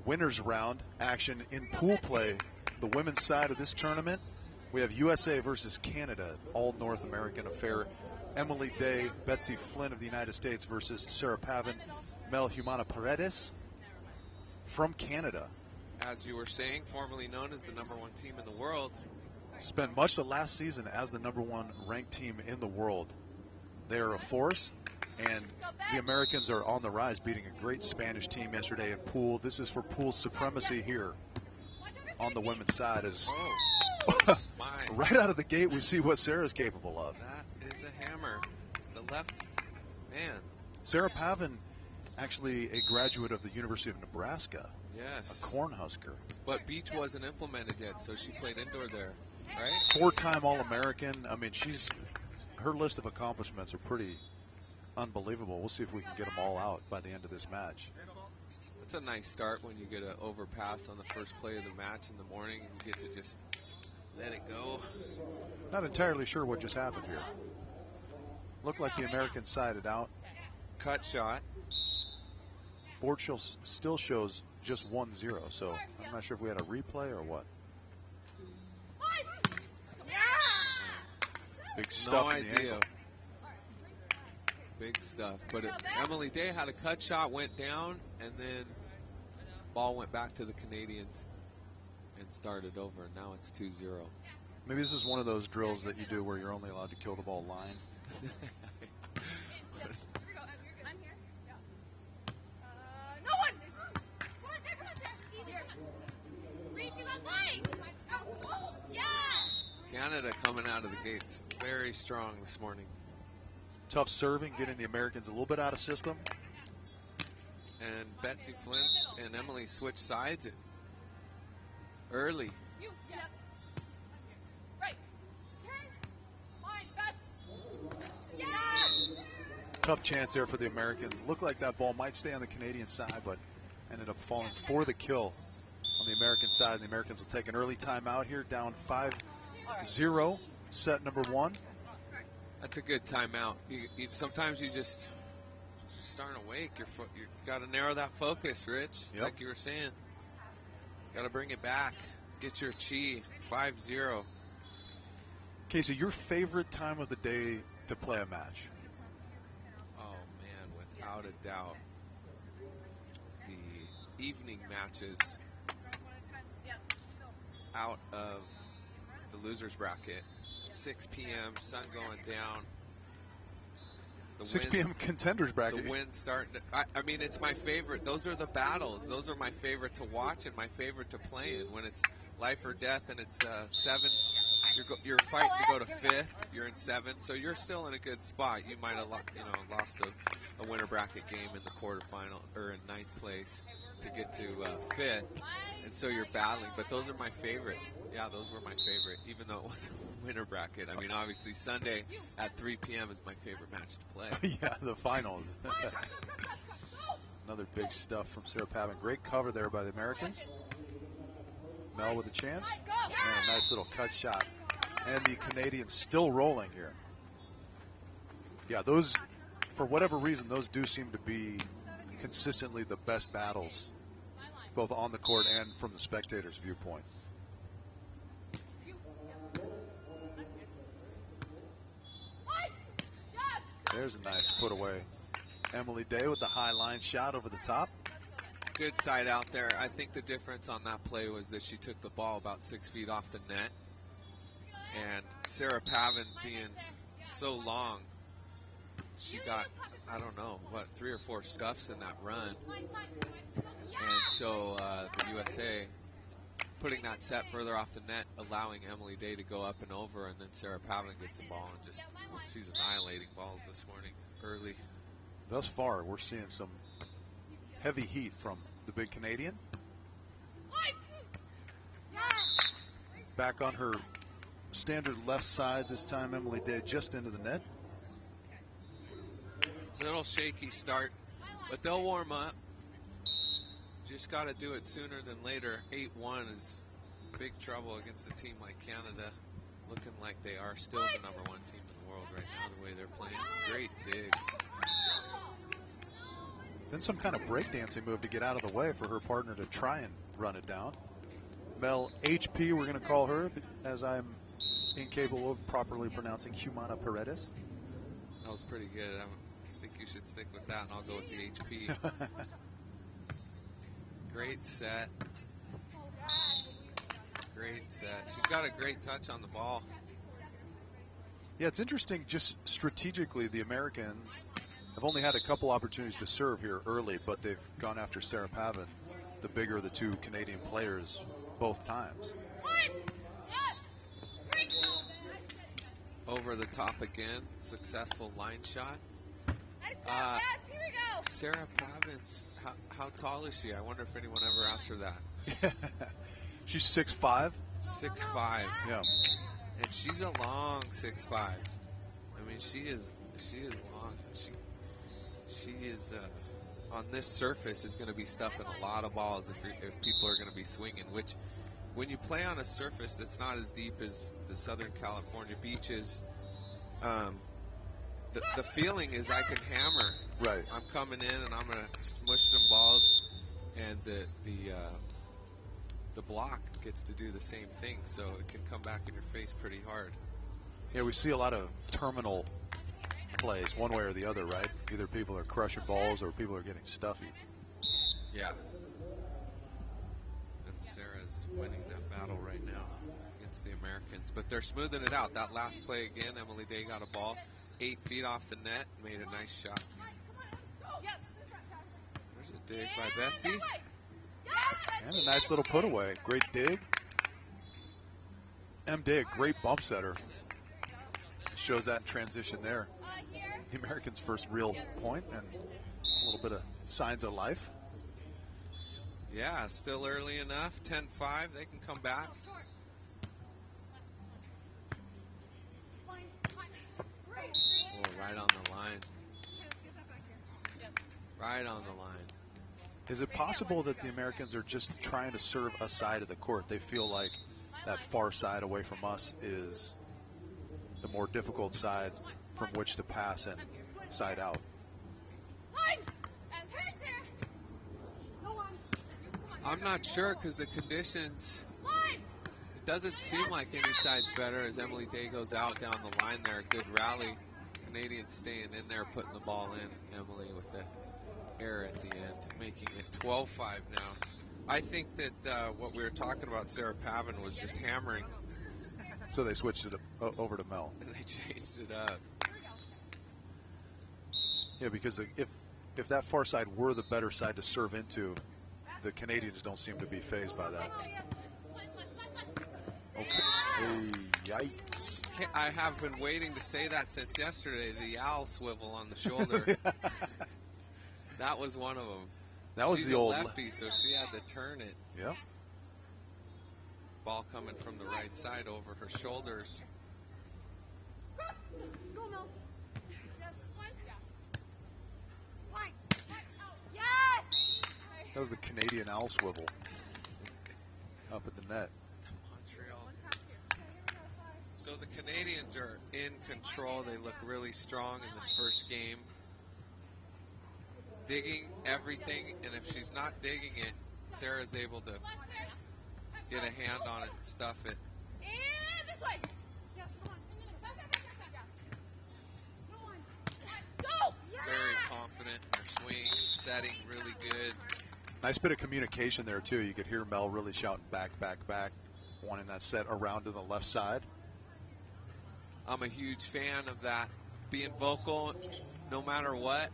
winners round action in pool play. The women's side of this tournament, we have USA versus Canada, all North American affair. Emily Day, Betsy Flint of the United States versus Sarah Pavan, Humana-Paredes from Canada. As you were saying, formerly known as the #1 team in the world. Spent much of the last season as the #1 ranked team in the world. They are a force, and the Americans are on the rise, beating a great Spanish team yesterday in pool. This is for pool supremacy here on the women's side. As right out of the gate, we see what Sarah's capable of. That is a hammer. The left, man. Sarah Pavan, actually a graduate of the University of Nebraska. Yes. A Cornhusker. But beach wasn't implemented yet, so she played indoor there, right? 4-time All-American. I mean, her list of accomplishments are pretty unbelievable. We'll see if we can get them all out by the end of this match. It's a nice start when you get an overpass on the first play of the match in the morning and you get to just let it go. Not entirely sure what just happened here. Looked like the Americans sided out. Cut shot. Board still shows just 1-0, so I'm not sure if we had a replay or what. Big stuff. No in the idea. angle. Big stuff. But Emily Day had a cut shot, went down, and then ball went back to the Canadians and started over, and now it's 2-0. Maybe this is one of those drills that you do where you're only allowed to kill the ball line. Canada coming out of the gates very strong this morning. Tough serving, getting the Americans a little bit out of system. And Betsy Flint and Emily switch sides early. Tough chance there for the Americans. Looked like that ball might stay on the Canadian side, but ended up falling for the kill on the American side. The Americans will take an early timeout here, down 5-0, set number 1. That's a good timeout. Sometimes you just aren't awake. You got to narrow that focus, Rich. Yep. Like you were saying. Got to bring it back. Get your chi. 5-0. Casey, your favorite time of the day to play a match? Oh, man, without a doubt. The evening matches out of the loser's bracket. 6 p.m., sun going down. 6 p.m. contenders bracket. The wind starting to, I mean, it's my favorite. Those are the battles. Those are my favorite to watch and my favorite to play in. When it's life or death and it's 7, you're fighting to go to 5th. You're in 7th, so you're still in a good spot. You might have lost a winter bracket game in the quarterfinal or in 9th place to get to 5th, and so you're battling. But those are my favorite. Yeah, those were my favorite, even though it wasn't a winter bracket. I mean, obviously, Sunday at 3 p.m. is my favorite match to play. Yeah, the finals. Another big stuff from Sarah Pavan. Great cover there by the Americans. Mel with a chance. And a nice little cut shot. And the Canadians still rolling here. Yeah, those, for whatever reason, those do seem to be consistently the best battles, both on the court and from the spectators' viewpoint. There's a nice put away. Emily Day with the high line shot over the top. Good side out there. I think the difference on that play was that she took the ball about 6 feet off the net. And Sarah Pavan being so long, she got, I don't know, 3 or 4 scuffs in that run. And so the USA putting that set further off the net, allowing Emily Day to go up and over, and then Sarah Pavan gets the ball and just, she's annihilating balls this morning early. Thus far, we're seeing some heavy heat from the big Canadian. Back on her standard left side this time, Emily Day just into the net. Little shaky start, but they'll warm up. Just got to do it sooner than later. 8-1 is big trouble against a team like Canada, looking like they are still the #1 team in the world right now, the way they're playing. Great dig. Then some kind of breakdancing move to get out of the way for her partner to try and run it down. Mel HP, we're going to call her, as I'm incapable of properly pronouncing Humana-Paredes. That was pretty good. I think you should stick with that, and I'll go with the HP. Great set. Great set. She's got a great touch on the ball. Yeah, it's interesting just strategically, the Americans have only had a couple opportunities to serve here early, but they've gone after Sarah Pavan, the bigger of the two Canadian players, both times. Over the top again, successful line shot. Yes, here we go. Sarah Pavan's, how tall is she? I wonder if anyone ever asked her that. She's 6'5". 6'5". Yeah. And she's a long 6'5". I mean, she is long. She is on this surface is going to be stuffing a lot of balls if people are going to be swinging. Which, when you play on a surface that's not as deep as the Southern California beaches, the feeling is I can hammer. Right. I'm coming in and I'm going to smush some balls, and the block gets to do the same thing, so it can come back in your face pretty hard. Yeah, we see a lot of terminal plays, one way or the other, right? Either people are crushing balls or people are getting stuffy. Yeah. And Sarah's winning that battle right now against the Americans. But they're smoothing it out. That last play again, Emily Day got a ball 8 feet off the net, made a nice shot. There's a dig by Betsy. And a nice little put away. Great dig. M. Day, a great bump setter. Shows that in transition there. The Americans' first real point and a little bit of signs of life. Yeah, still early enough. 10-5, they can come back. Oh, right on the line. Right on the line. Is it possible that the Americans are just trying to serve a side of the court? They feel like that far side away from us is the more difficult side from which to pass and side out. I'm not sure because the conditions, it doesn't seem like any side's better as Emily Day goes out down the line there. Good rally. Canadians staying in there, putting the ball in. Emily with the air at the end, making it 12-5 now. I think that what we were talking about, Sarah Pavan, was just hammering. So they switched it over to Mel. And they changed it up. Yeah, because if that far side were the better side to serve into, the Canadians don't seem to be fazed by that. Okay. Yikes. I have been waiting to say that since yesterday, the owl swivel on the shoulder. That was one of them. That was She's the old lefty, so she had to turn it. Yep. Ball coming from the right side over her shoulders. That was the Canadian owl swivel up at the net. Montreal. So the Canadians are in control. They look really strong in this first game. Digging everything, and if she's not digging it, Sarah's able to get a hand on it and stuff it. And this way. Go! Very confident in her swing, setting really good. Nice bit of communication there, too. You could hear Mel really shouting back, back, back, wanting that set around to the left side. I'm a huge fan of that. Being vocal, no matter what.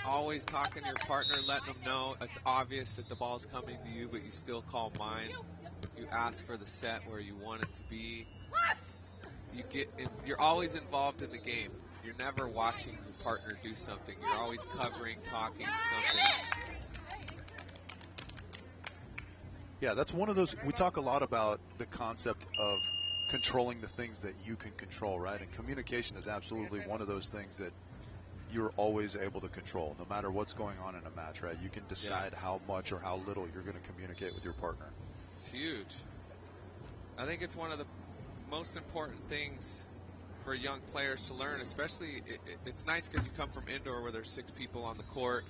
Always talking to your partner, letting them know it's obvious that the ball's coming to you, but you still call mine. You ask for the set where you want it to be. You're always involved in the game. You're never watching your partner do something. You're always covering, talking, something. Yeah, that's one of those. We talk a lot about the concept of controlling the things that you can control, right? And communication is absolutely one of those things that you're always able to control, no matter what's going on in a match, right? You can decide how much or how little you're going to communicate with your partner. It's huge. I think it's one of the most important things for young players to learn, especially it's nice because you come from indoor where there's 6 people on the court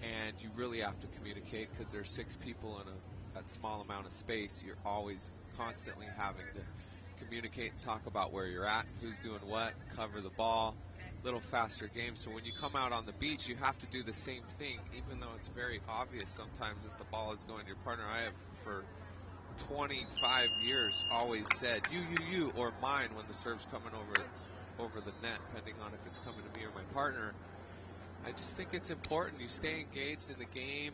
and you really have to communicate because there's 6 people in a small amount of space. You're always constantly having to communicate and talk about where you're at, who's doing what, cover the ball, little faster game. So when you come out on the beach, you have to do the same thing, even though it's very obvious sometimes that the ball is going to your partner. I have for 25 years always said you or mine when the serve's coming over the net, depending on if it's coming to me or my partner. I just think it's important you stay engaged in the game,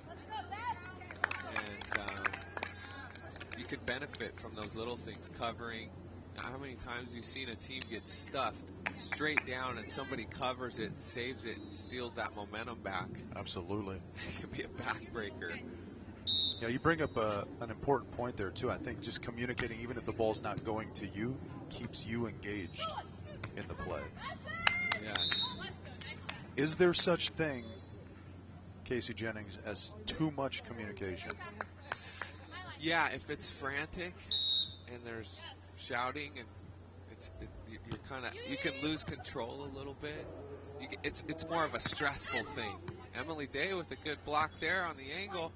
and you can benefit from those little things, covering. How many times have you seen a team get stuffed straight down and somebody covers it, saves it, and steals that momentum back? Absolutely. It can be a backbreaker. Yeah, you bring up an important point there, too. I think just communicating, even if the ball's not going to you, keeps you engaged in the play. Yes. Is there such thing, Casey Jennings, as too much communication? Yeah, if it's frantic and there's shouting and you can lose control a little bit. It's more of a stressful thing. Emily Day with a good block there on the angle.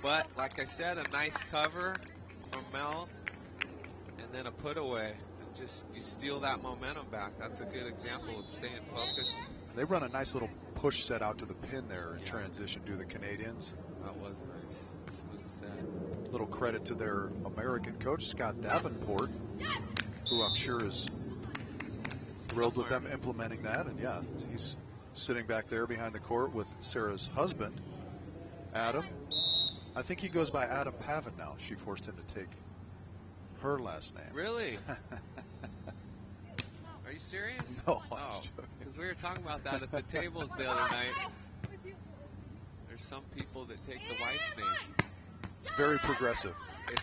But like I said, a nice cover from Mel, and then a put away, and just you steal that momentum back. That's a good example of staying focused. They run a nice little push set out to the pin there in transition, do the Canadians. That was nice, smooth set. Little credit to their American coach, Scott Davenport, who I'm sure is thrilled with them implementing that. And yeah, he's sitting back there behind the court with Sarah's husband, Adam. I think he goes by Adam Pavan now. She forced him to take her last name. Really? Are you serious? No. Oh, because we were talking about that at the tables the other night. There's some people that take the wife's name. It's very progressive. It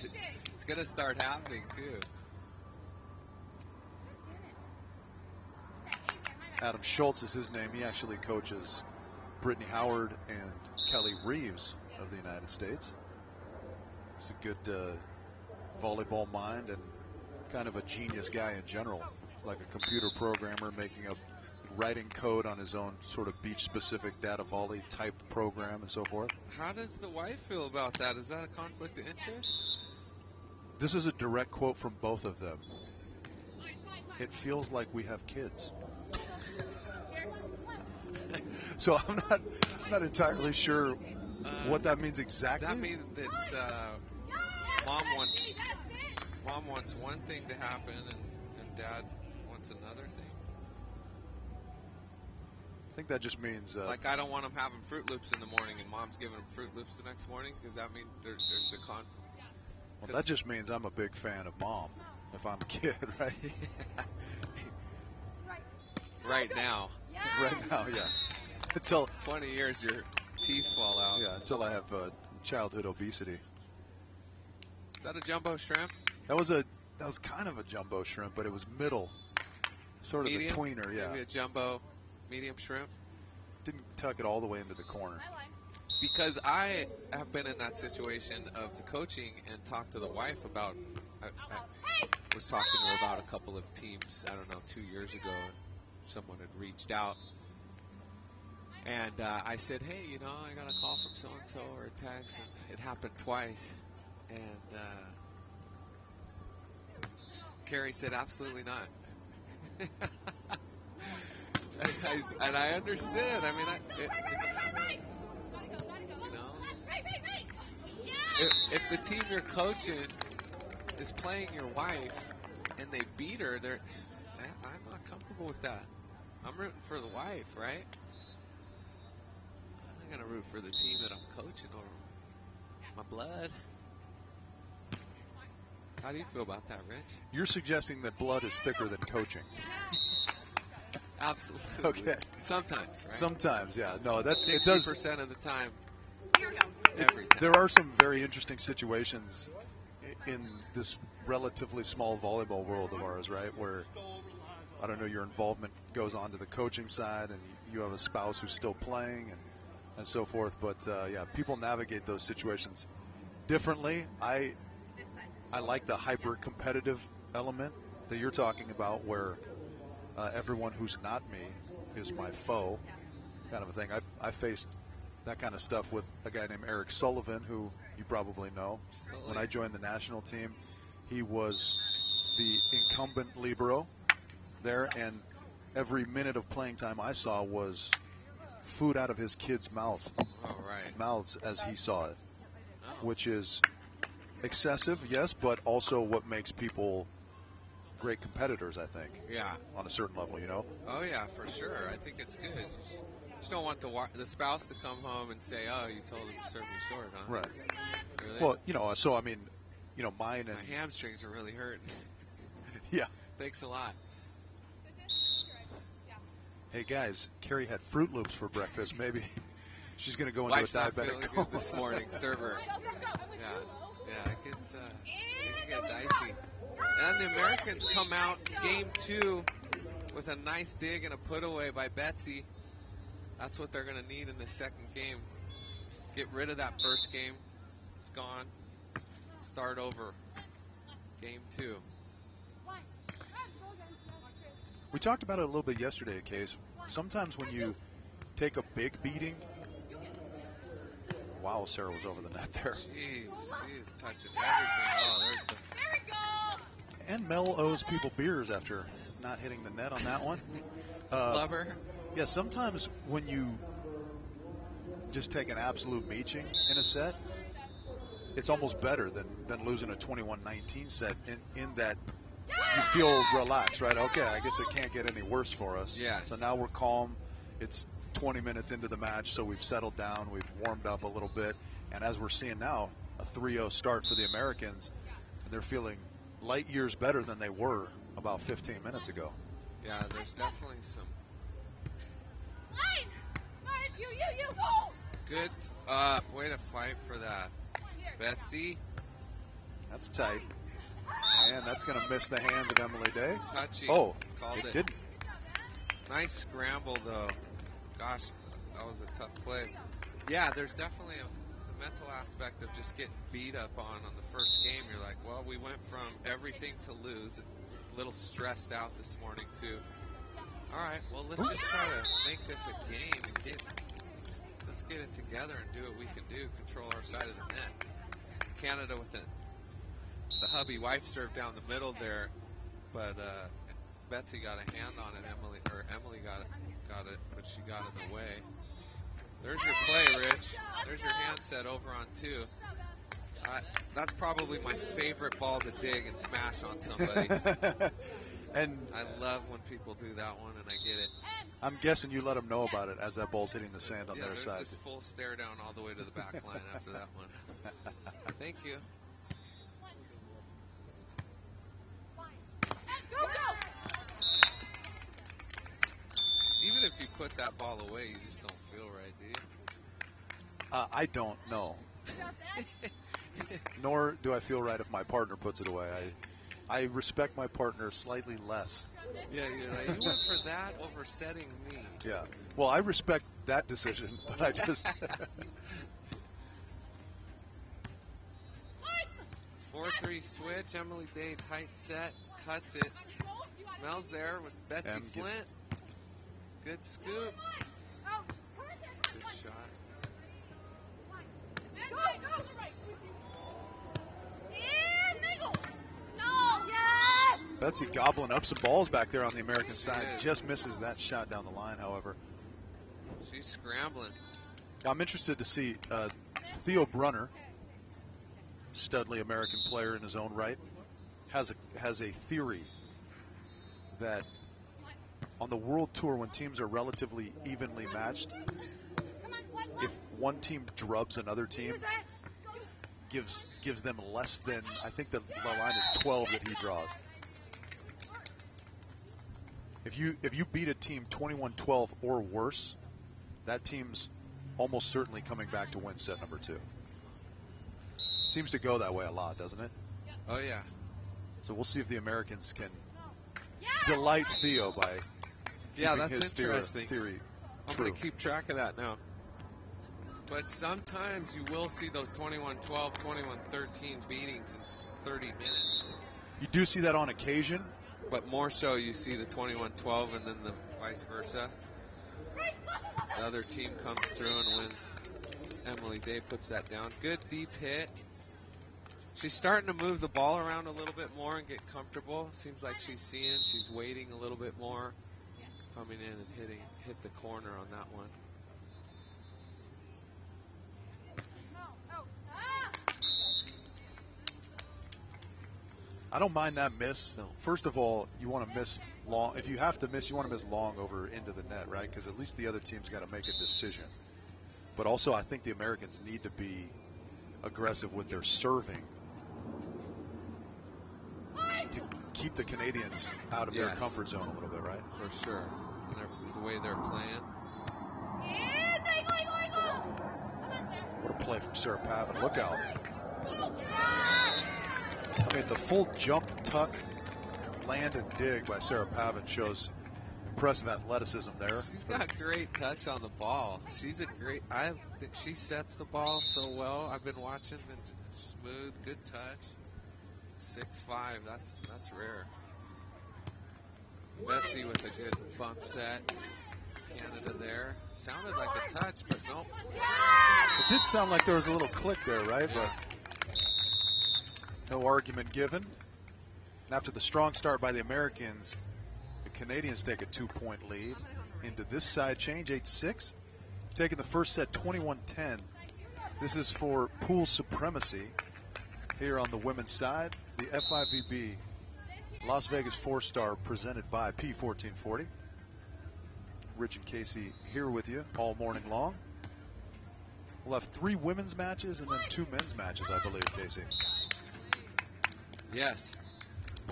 is. It's going to start happening, too. Adam Schultz is his name. He actually coaches Brittany Howard and Kelly Reeves of the United States. He's a good volleyball mind and kind of a genius guy in general, like a computer programmer writing code on his own sort of beach-specific data volley type program and so forth. How does the wife feel about that? Is that a conflict of interest? This is a direct quote from both of them. It feels like we have kids. So I'm not entirely sure what that means exactly. Does that mean that mom wants one thing to happen and dad wants another thing? I think that just means like I don't want them having Fruit Loops in the morning and mom's giving them Fruit Loops the next morning. Does that mean there's a conflict? Well, that just means I'm a big fan of mom if I'm a kid, right? Right now. Right now, yeah. Until 20 years, your teeth fall out. Yeah, until I have childhood obesity. Is that a jumbo shrimp? That was kind of a jumbo shrimp, but it was middle, sort of medium? a tweener. Yeah, maybe a jumbo medium shrimp. Didn't tuck it all the way into the corner. Because I have been in that situation of the coaching and talked to the wife about. I was talking to her about a couple of teams. I don't know, 2 years ago. Someone had reached out. And I said, hey, I got a call from so-and-so or a text, and it happened twice. And Carrie said, absolutely not. And I understood. I mean, if the team you're coaching is playing your wife and they beat her, I'm not comfortable with that. I'm rooting for the wife, right? I'm going to root for the team that I'm coaching or my blood. How do you feel about that, Rich? You're suggesting that blood is thicker than coaching. Absolutely. Okay. Sometimes, right? Sometimes, yeah. No, that's 60% of the time. Every time. There are some very interesting situations in this relatively small volleyball world of ours, right? Where, I don't know, your involvement goes on to the coaching side and you have a spouse who's still playing and so forth. But, yeah, people navigate those situations differently. I like the hyper-competitive element that you're talking about where everyone who's not me is my foe, kind of a thing. I faced that kind of stuff with a guy named Eric Sullivan, who you probably know. When I joined the national team, he was the incumbent libero there, and every minute of playing time I saw was food out of his kids' mouths as he saw it, which is excessive, yes, but also what makes people great competitors, I think. Yeah. On a certain level, you know? Oh, yeah, for sure. I think it's good. Just don't want the spouse to come home and say, oh, you told him to serve me short, huh? Right. Really? Well, you know, so, I mean, you know, mine and... My hamstrings are really hurting. Yeah. Thanks a lot. Hey, guys, Carrie had Fruit Loops for breakfast. Maybe she's going to go into Wife's a not diabetic feeling coma. good this morning. Server. Yeah, it can get dicey. And the Americans come out game 2 with a nice dig and a put away by Betsy. That's what they're going to need in the second game. Get rid of that first game. It's gone. Start over. Game 2. We talked about it a little bit yesterday, Case. Sometimes when you take a big beating, wow, Sarah was over the net there. Jeez, she is touching everything. Oh, there's the... There we go. And Mel owes people beers after not hitting the net on that one. Flubber. Yeah, sometimes when you just take an absolute meeching in a set, it's almost better than losing a 21-19 set in that you feel relaxed, right? Okay, I guess it can't get any worse for us. Yes. So now we're calm. It's 20 minutes into the match, so we've settled down. We've warmed up a little bit. And as we're seeing now, a 3-0 start for the Americans, and they're feeling light years better than they were about 15 minutes ago. Yeah, there's definitely some good way to fight for that. Betsy. That's tight. And that's going to miss the hands of Emily Day. Touchy. Oh, Called it it. didn't. Nice scramble, though. Gosh, that was a tough play. Yeah, there's definitely a mental aspect of just getting beat up on the first game. You're like, well, we went from everything to lose. A little stressed out this morning, too. All right, well, let's just try to make this a game and let's get it together and do what we can do, control our side of the net. Canada with the hubby wife serve down the middle there, but Betsy got a hand on it. Emily got it, but she got in the way. There's your play, Rich. There's your hand set over on 2. That's probably my favorite ball to dig and smash on somebody. And I love when people do that one, and I get it. I'm guessing you let them know about it as that ball's hitting the sand on their there's side. this full stare down all the way to the back line after that one. Thank you. Even if you put that ball away, you just don't feel right, do you? I don't know. Nor do I feel right if my partner puts it away. I respect my partner slightly less. Yeah, you're like, you went for that over setting me. Yeah. Well, I respect that decision, but I just... 4-3 switch. Emily Day, tight set, cuts it. Mel's there with Betsy Flint. Good scoop. Good shot. Betsy gobbling up some balls back there on the American side. Just misses that shot down the line, however. She's scrambling. I'm interested to see Theo Brunner, studly American player in his own right, has a theory that on the World Tour, when teams are relatively evenly matched, if one team drubs another team, gives them less than, I think the line is 12 that he draws. If you beat a team 21-12 or worse, that team's almost certainly coming back to win set number 2. Seems to go that way a lot, doesn't it? Oh, yeah. So we'll see if the Americans can delight Theo by keeping his interesting. theory I'm true. going to keep track of that now. But sometimes you will see those 21-12, 21-13 beatings in 30 minutes. You do see that on occasion. But more so you see the 21-12 and then the vice versa. The other team comes through and wins. Emily Day puts that down. Good deep hit. She's starting to move the ball around a little bit more and get comfortable. Seems like she's seeing. She's waiting a little bit more. Coming in and hit the corner on that one. I don't mind that miss. No. First of all, you want to miss long. If you have to miss, you want to miss long over into the net, right? Because at least the other team's got to make a decision. But also, I think the Americans need to be aggressive with their serving to keep the Canadians out of their comfort zone a little bit, right? For sure. The way they're playing. What a play from Sarah Pavan. Look out. I mean, the full jump, tuck, land, and dig by Sarah Pavan shows impressive athleticism there. She's got great touch on the ball. She's a great, I think she sets the ball so well. I've been watching, and smooth, good touch. 6'5", that's rare. Betsy with a good bump set. Canada there. Sounded like a touch, but nope. It did sound like there was a little click there, right? Yeah. But no argument given. And after the strong start by the Americans, the Canadians take a 2-point lead into this side change, 8-6. Taking the first set 21-10. This is for pool supremacy here on the women's side. The FIVB Las Vegas 4-star presented by P1440. Rich and Casey here with you all morning long. We'll have 3 women's matches and then 2 men's matches, I believe, Casey. Yes.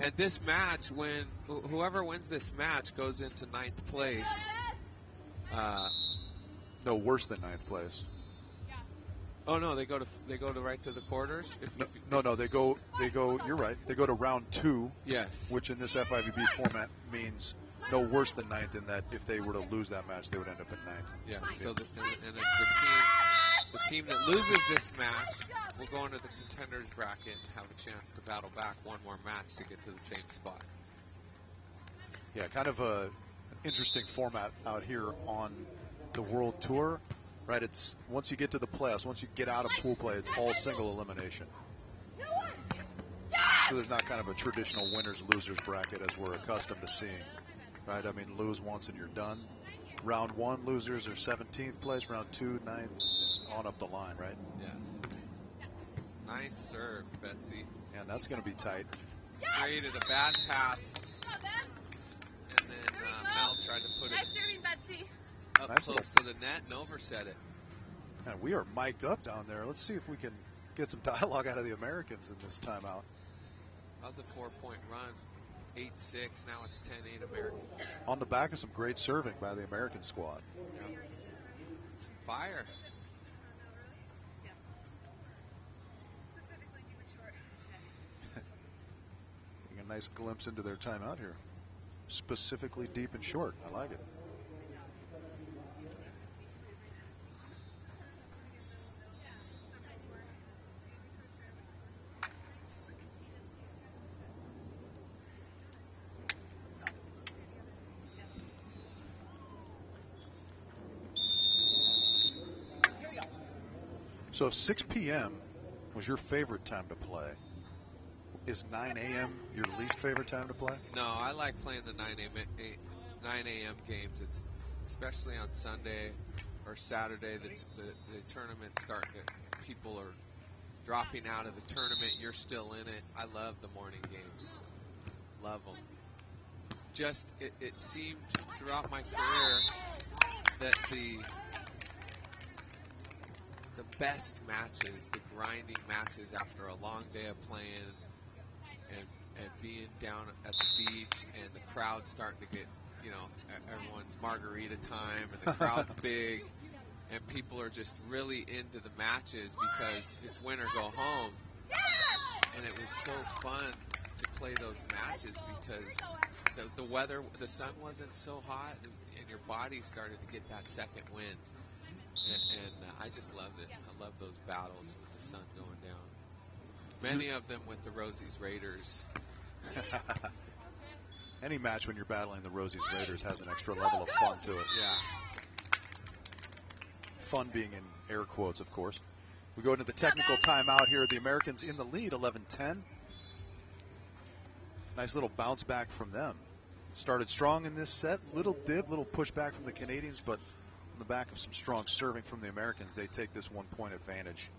And this match, when whoever wins this match goes into 9th place. No, worse than 9th place. Oh no, they go to right to the quarters. No, they go. You're right. They go to round 2. Yes. Which in this FIVB format means no worse than 9th. In that if they were to lose that match, they would end up at 9th. Yeah. So the team that loses this match will go into the contenders bracket and have a chance to battle back one more match to get to the same spot. Yeah, kind of an interesting format out here on the World Tour. Right, it's once you get to the playoffs, once you get out of pool play, it's all single elimination. So there's not kind of a traditional winners-losers bracket as we're accustomed to seeing. Right, I mean, lose once and you're done. Round 1, losers are 17th place. Round 2, 9th, on up the line, right? Yes. Nice serve, Betsy. And that's going to be tight. Created a bad pass, and then Mel tried to put it. Nice serving, Betsy. Up nice close to the net and overset it. And we are mic'd up down there. Let's see if we can get some dialogue out of the Americans in this timeout. That was a 4-point run. 8-6. Now it's 10-8 Americans. On the back of some great serving by the American squad. Yep. Some fire. Getting a nice glimpse into their timeout here. Specifically deep and short. I like it. So if 6 p.m. was your favorite time to play, is 9 a.m. your least favorite time to play? No, I like playing the 9 a.m. games. It's especially on Sunday or Saturday. The tournament start. People are dropping out of the tournament. You're still in it. I love the morning games. Love them. Just it seemed throughout my career that the best matches, the grinding matches after a long day of playing and being down at the beach and the crowd's starting to get, everyone's margarita time and the crowd's big and people are just really into the matches because it's win or go home. And it was so fun to play those matches because the weather, the sun wasn't so hot and your body started to get that second wind. And I just loved it. I love those battles with the sun going down. Many of them with the Rosie's Raiders. Any match when you're battling the Rosie's Raiders has an extra level of fun to it. Yeah. Fun being in air quotes, of course. We go into the technical timeout here. The Americans in the lead, 11-10. Nice little bounce back from them. Started strong in this set. Little dip, little pushback from the Canadians, but on the back of some strong serving from the Americans, they take this 1-point advantage.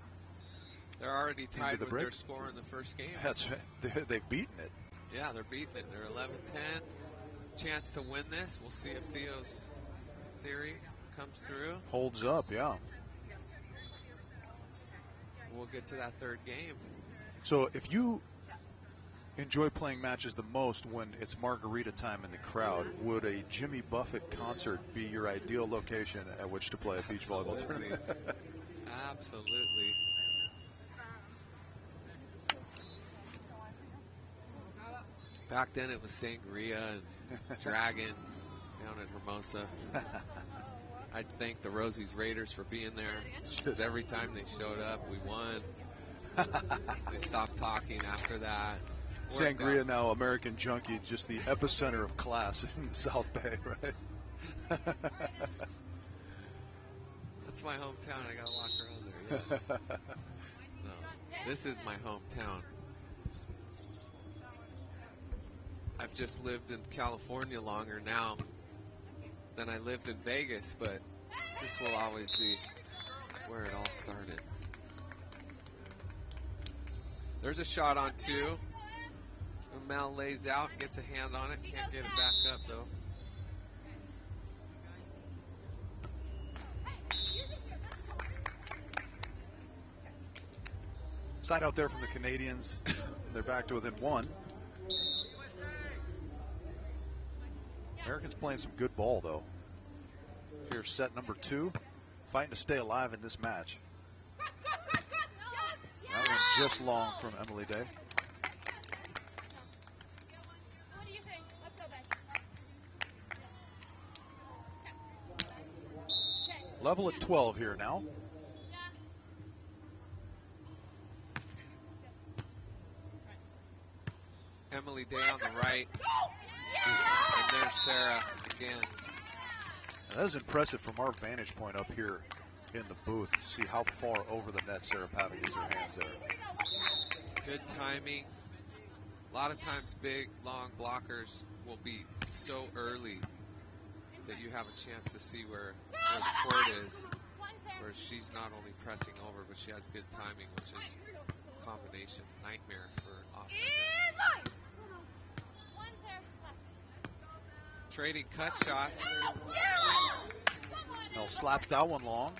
They're already tied with their score in the first game. That's right. They've beaten it. Yeah, they're beating it. They're 11-10. Chance to win this. We'll see if Theo's theory comes through. Holds up, yeah. We'll get to that third game. So if you enjoy playing matches the most when it's margarita time in the crowd, would a Jimmy Buffett concert be your ideal location at which to play a beach volleyball tournament? Absolutely. Back then it was sangria and Dragon down at Hermosa. I'd thank the Rosie's Raiders for being there. Because every time they showed up, we won. They stopped talking after that. Sangria now American Junkie, just the epicenter of class in the South Bay, right? That's my hometown. I gotta walk around there. Yeah. No, this is my hometown. I've just lived in California longer now than I lived in Vegas, but this will always be where it all started. There's a shot on two. Mel lays out, gets a hand on it, can't get it back up though. Side out there from the Canadians. They're back to within one. Americans playing some good ball, though. Here's set number 2. Fighting to stay alive in this match. That one just long from Emily Day. What do you think? Let's go back. Level at 12 here now. Emily Day on the right. And there's Sarah again. That is impressive from our vantage point up here in the booth to see how far over the net Sarah Pavan gets her hands there. Good timing. A lot of times big, long blockers will be so early that you have a chance to see where the court is, where she's not only pressing over, but she has good timing, which is a combination nightmare for offense. Trading cut shots. Mel slaps that one long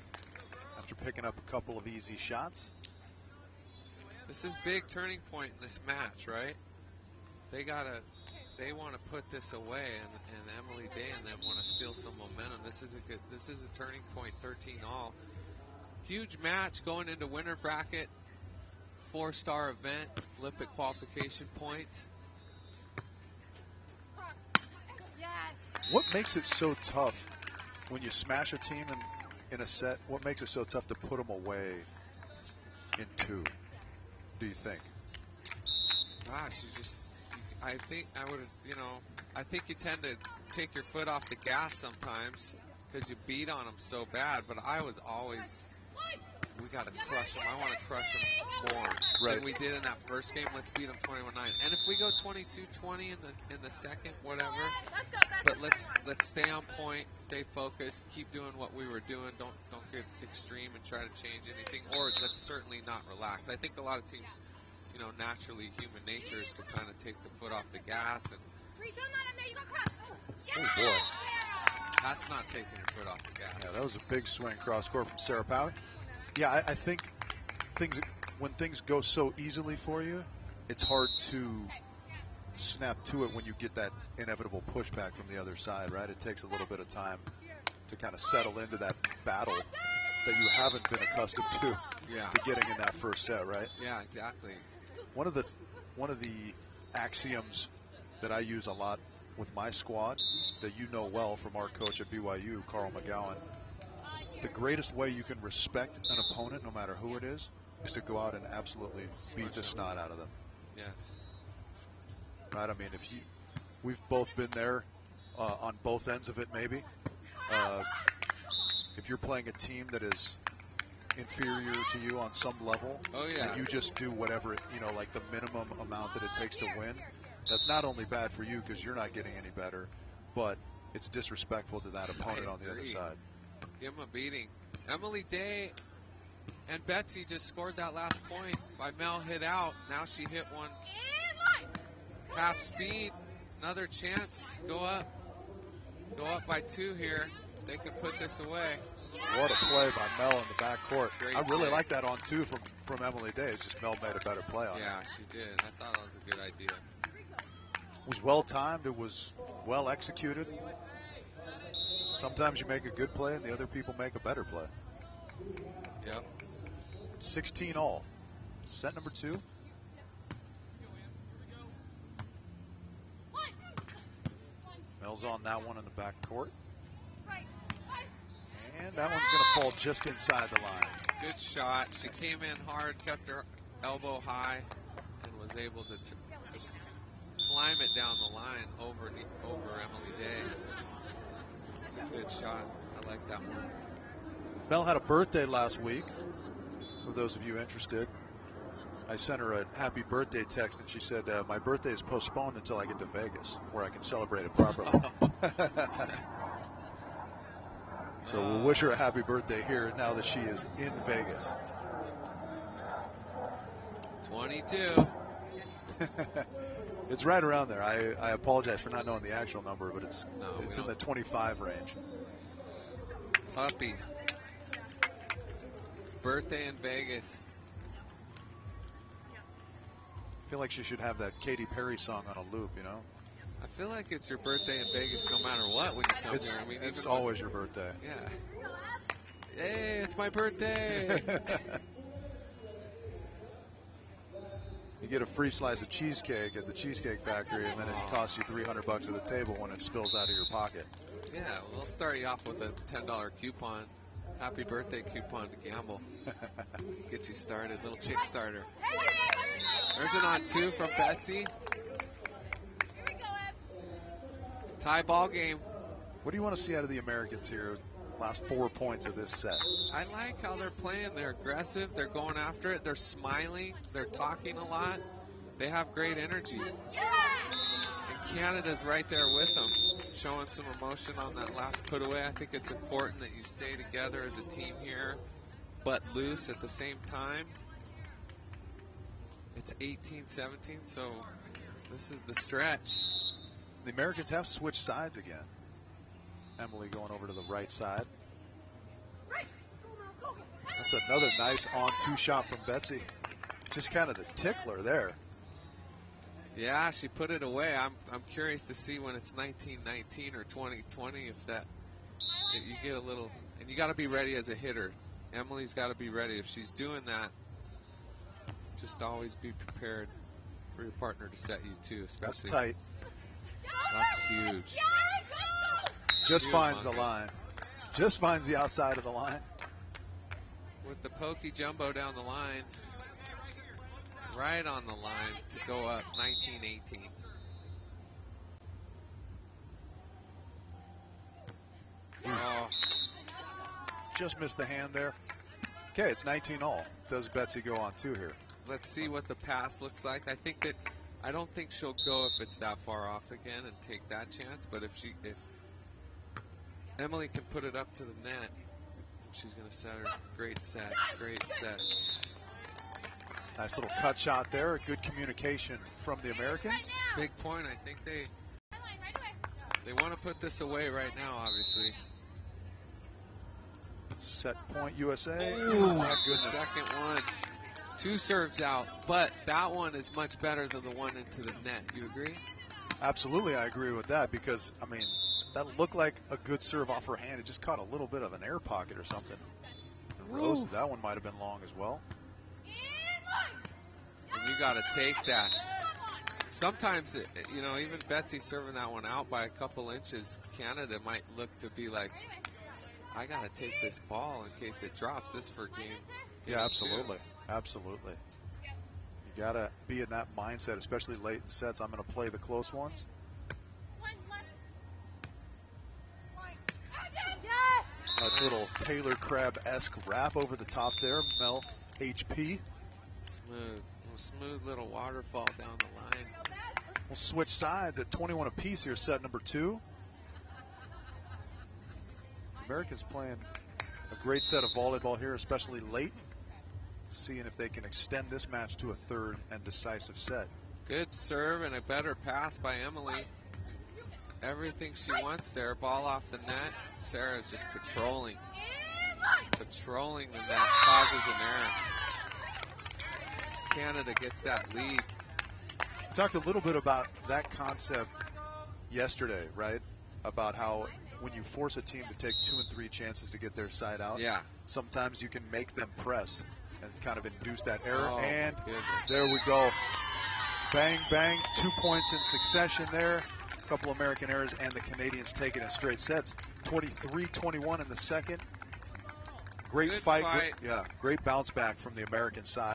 after picking up a couple of easy shots. This is big turning point in this match, right? They want to put this away, and Emily Day and them want to steal some momentum. This is a turning point, 13-all. Huge match going into winter bracket, 4-star event, Olympic qualification points. What makes it so tough when you smash a team in a set? What makes it so tough to put them away in 2, do you think? Gosh, I think you tend to take your foot off the gas sometimes because you beat on them so bad, but I was always, we got to crush them. I want to crush them more than we did in that first game. Let's beat them 21-9. And if we go 22-20 in the second, whatever. But let's stay on point, stay focused, keep doing what we were doing. Don't get extreme and try to change anything. Or let's certainly not relax. I think a lot of teams, naturally human nature is to kind of take the foot off the gas and. Oh boy. That's not taking your foot off the gas. Yeah, that was a big swing cross court from Sarah Pavan. Yeah, I think when things go so easily for you, it's hard to snap to it when you get that inevitable pushback from the other side, right? It takes a little bit of time to kind of settle into that battle that you haven't been accustomed to getting in that first set, right? Yeah, exactly. One of the axioms that I use a lot with my squad that you know well from our coach at BYU, Carl McGowan, the greatest way you can respect an opponent, no matter who it is to go out and absolutely beat the snot out of them. Yes. Right? I mean, we've both been there on both ends of it, maybe. if you're playing a team that is inferior to you on some level, and you just do whatever, like the minimum amount that it takes to win, that's not only bad for you because you're not getting any better, but it's disrespectful to that opponent on the other side. Give them a beating. Emily Day and Betsy just scored that last point by Mel hit out. Now she hit one half speed. Another chance to go up by 2 here. They can put this away. What a play by Mel in the backcourt. I really like that on 2 from Emily Day. It's just Mel made a better play on it. Yeah, she did. I thought that was a good idea. It was well timed. It was well executed. Sometimes you make a good play and the other people make a better play. Yep. 16 all. Set number 2. Mel's on that one in the backcourt. And that one's going to fall just inside the line. Good shot. She came in hard, kept her elbow high, and was able to just slime it down the line over Emily Day. It's a good shot. I like that one. Mel had a birthday last week. For those of you interested, I sent her a happy birthday text, and she said, my birthday is postponed until I get to Vegas, where I can celebrate it properly. So we'll wish her a happy birthday here now that she is in Vegas. 22. It's right around there. I apologize for not knowing the actual number, but it's in the 25 range. Puppy. Birthday in Vegas. I feel like she should have that Katy Perry song on a loop, I feel like it's your birthday in Vegas no matter what when you come here. I mean, it's always your birthday. Yeah. Hey, it's my birthday. You get a free slice of cheesecake at the Cheesecake Factory, and then it costs you $300 at the table when it spills out of your pocket. Yeah, well, they'll start you off with a $10 coupon. Happy birthday coupon to gamble. Get you started. Little Kickstarter. There's an on 2 from Betsy. Tie ball game. What do you want to see out of the Americans here? Last 4 points of this set. I like how they're playing. They're aggressive. They're going after it. They're smiling. They're talking a lot. They have great energy. And Canada's right there with them, showing some emotion on that last put away. I think it's important that you stay together as a team here, but loose at the same time. It's 18-17, so this is the stretch. The Americans have switched sides again. Emily going over to the right side. That's another nice on-2 shot from Betsy. Just kind of the tickler there. Yeah, she put it away. I'm curious to see when it's 19-19 or 20-20 if you get a little, and you got to be ready as a hitter. Emily's got to be ready. If she's doing that, just always be prepared for your partner to set you too, especially. That's tight. That's huge. Just finds the line. Just finds the outside of the line. With the pokey jumbo down the line. Right on the line to go up 19-18. Oh. Just missed the hand there. Okay, it's 19 all. Does Betsy go on 2 here? Let's see what the pass looks like. I don't think she'll go if it's that far off again and take that chance, but if Emily can put it up to the net, she's going to set her. Great set. Nice little cut shot there. Good communication from the Americans. Big point. I think they want to put this away right now, obviously. Set point USA. Ooh, that's the second one. 2 serves out, but that one is much better than the one into the net. You agree? Absolutely, I agree with that because, I mean, that looked like a good serve off her hand. It just caught a little bit of an air pocket or something. And Rose, that one might have been long as well. And you got to take that. Sometimes, even Betsy serving that one out by a couple inches, Canada might look to be like, I got to take this ball in case it drops. This for game. Yeah, absolutely. Absolutely. You got to be in that mindset, especially late in sets. I'm going to play the close ones. Nice little Taylor Crabb-esque wrap over the top there. Mel HP. Smooth little waterfall down the line. We'll switch sides at 21 apiece here, set number 2. Americans playing a great set of volleyball here, especially late. Seeing if they can extend this match to a third and decisive set. Good serve and a better pass by Emily. Everything she wants there. Ball off the net. Sarah's just patrolling the net, causes an error. Canada gets that lead. Talked a little bit about that concept yesterday, right? About how when you force a team to take 2 and 3 chances to get their side out, yeah, sometimes you can make them press and kind of induce that error. Oh, and goodness. There we go. Bang, bang, 2 points in succession there. A couple American errors, and the Canadians taking it straight sets. 23-21 in the second. Great Good fight. fight. Great bounce back from the American side.